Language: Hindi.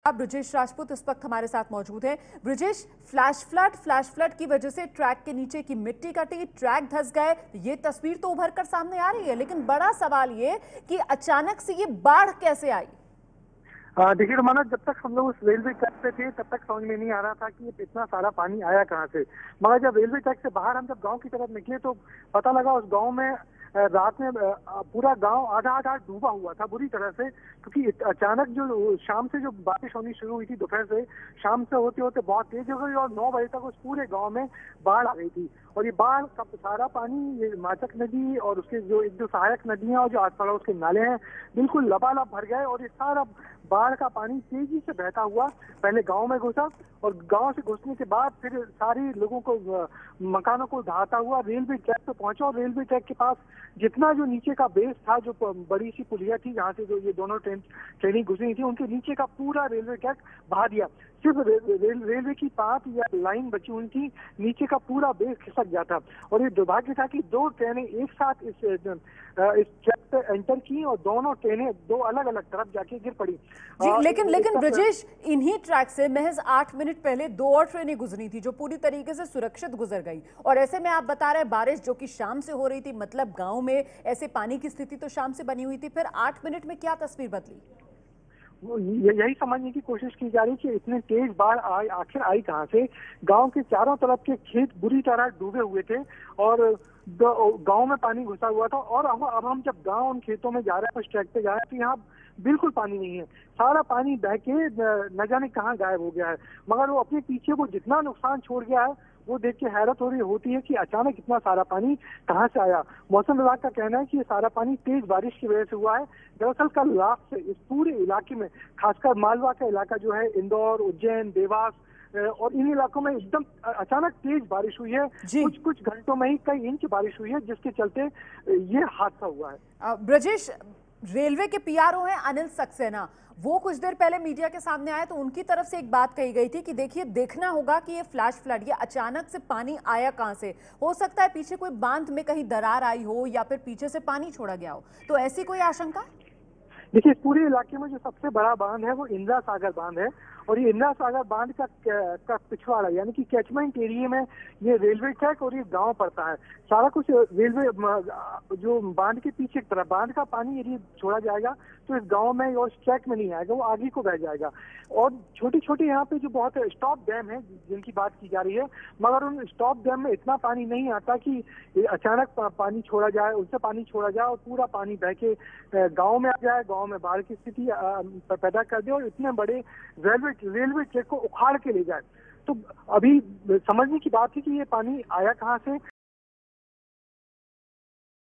अब ब्रजेश राजपूत इस वक्त हमारे साथ मौजूद हैं। ब्रजेश, फ्लैश फ्लड की वजह से ट्रैक के नीचे की मिट्टी कटी, ट्रैक धंस गए, ये तस्वीर तो उभर कर सामने आ रही है, लेकिन बड़ा सवाल ये कि अचानक से ये बाढ़ कैसे आई। देखिए रोमाना, जब तक हम लोग उस रेलवे ट्रैक पे थे तब तक समझ में नहीं आ रहा था कि ये इतना सारा पानी आया कहाँ से। मगर जब रेलवे ट्रैक से बाहर हम जब गांव की तरफ निकले तो पता लगा उस गांव में रात में पूरा गांव आधा आधा डूबा हुआ था बुरी तरह से, क्योंकि अचानक जो शाम से जो बारिश होनी शुरू हुई थी, दोपहर से शाम से होते होते बहुत तेज हो गई और 9 बजे तक उस पूरे गांव में बाढ़ आ गई थी। और ये बाढ़ का सारा पानी ये माचक नदी और उसके जो एक दो सहायक नदियां और जो आस पड़ोस के नाले हैं बिल्कुल लबालब भर गए और ये सारा बाढ़ का पानी तेजी से बहता हुआ पहले गांव में घुसा और गांव से घुसने के बाद फिर सारे लोगों को मकानों को ढहाता हुआ रेलवे ट्रैक पे पहुंचा। और रेलवे ट्रैक के पास जितना जो नीचे का बेस था, जो बड़ी सी पुलिया थी जहां से जो ये दोनों ट्रेनें गुजरी थी, उनके नीचे का पूरा रेलवे ट्रैक बहा दिया। सिर्फ रेलवे की पात या लाइन बची हुई थी, नीचे का पूरा बेस खिसक गया था। और ये दुर्भाग्य था कि दो ट्रेनें एक साथ इस ट्रैक पे एंटर की और दोनों ट्रेनें दो अलग अलग तरफ जाके गिर पड़ी। जी, लेकिन ब्रजेश, इन्हीं ट्रैक से महज 8 मिनट पहले 2 और ट्रेनें गुजरी थी जो पूरी तरीके से सुरक्षित गुजर गई। और ऐसे में आप बता रहे हैं बारिश जो कि शाम से हो रही थी, मतलब गांव में ऐसे पानी की स्थिति तो शाम से बनी हुई थी, फिर 8 मिनट में क्या तस्वीर बदली। यही समझने की कोशिश की जा रही है कि इतने तेज बाढ़ आखिर आई कहाँ से। गांव के चारों तरफ के खेत बुरी तरह डूबे हुए थे और गांव में पानी घुसा हुआ था। और अब हम जब गांव उन खेतों में जा रहे हैं, उस ट्रैक पे जा रहे हैं, तो यहाँ बिल्कुल पानी नहीं है। सारा पानी बह के न जाने कहाँ गायब हो गया है। मगर वो अपने पीछे को जितना नुकसान छोड़ गया है वो देख के हैरत हो रही होती है कि अचानक इतना सारा पानी कहाँ से आया। मौसम विभाग का कहना है कि ये सारा पानी तेज बारिश की वजह से हुआ है। दरअसल कल रात से इस पूरे इलाके में, खासकर मालवा का इलाका जो है, इंदौर, उज्जैन, देवास और इन इलाकों में एकदम अचानक तेज बारिश हुई है। कुछ घंटों में ही कई इंच बारिश हुई है, जिसके चलते ये हादसा हुआ है। ब्रजेश, रेलवे के पीआरओ हैं अनिल सक्सेना, वो कुछ देर पहले मीडिया के सामने आए तो उनकी तरफ से एक बात कही गई थी कि देखिए, देखना होगा कि ये फ्लैश फ्लड, ये अचानक से पानी आया कहां से। हो सकता है पीछे कोई बांध में कहीं दरार आई हो या फिर पीछे से पानी छोड़ा गया हो, तो ऐसी कोई आशंका। देखिए, इस पूरे इलाके में जो सबसे बड़ा बांध है वो इंदिरा सागर बांध है। और ये इंदिरा सागर बांध का पिछवाड़ा यानी कि कैचमेंट एरिया में ये रेलवे ट्रैक और ये गांव पड़ता है। सारा कुछ रेलवे जो बांध के पीछे की तरफ, बांध का पानी यदि छोड़ा जाएगा तो इस गांव में और इस ट्रैक में नहीं आएगा, वो आगे को बह जाएगा। और छोटे छोटे यहाँ पे जो बहुत स्टॉप डैम है जिनकी बात की जा रही है, मगर उन स्टॉप डैम में इतना पानी नहीं आता कि अचानक पानी छोड़ा जाए, उससे पानी छोड़ा जाए और पूरा पानी बह के गाँव में आ जाए, गाँव में बाढ़ की स्थिति पैदा कर दे और इतने बड़े रेलवे ट्रैक को उखाड़ के ले जाए। तो अभी समझने की बात है कि ये पानी आया कहाँ से।